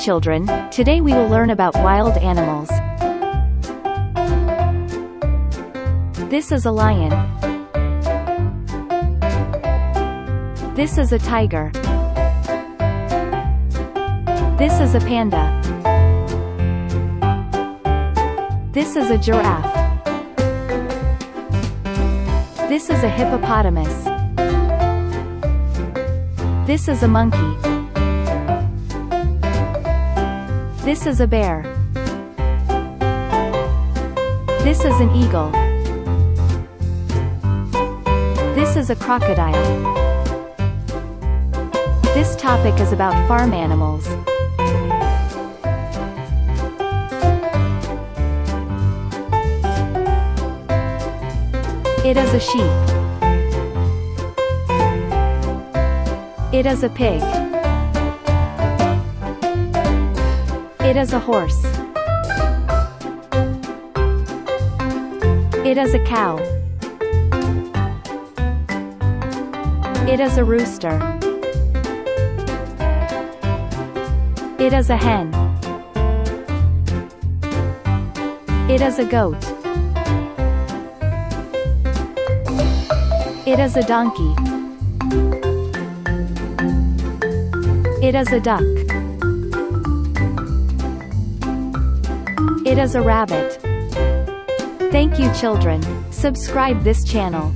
children, today we will learn about wild animals. This is a lion. This is a tiger. This is a panda. This is a giraffe. This is a hippopotamus. This is a monkey. This is a bear. This is an eagle. This is a crocodile. This topic is about farm animals. It is a sheep. It is a pig. It is a horse. It is a cow. It is a rooster. It is a hen. It is a goat. It is a donkey. It is a duck. It is a rabbit. Thank you, children. Subscribe this channel.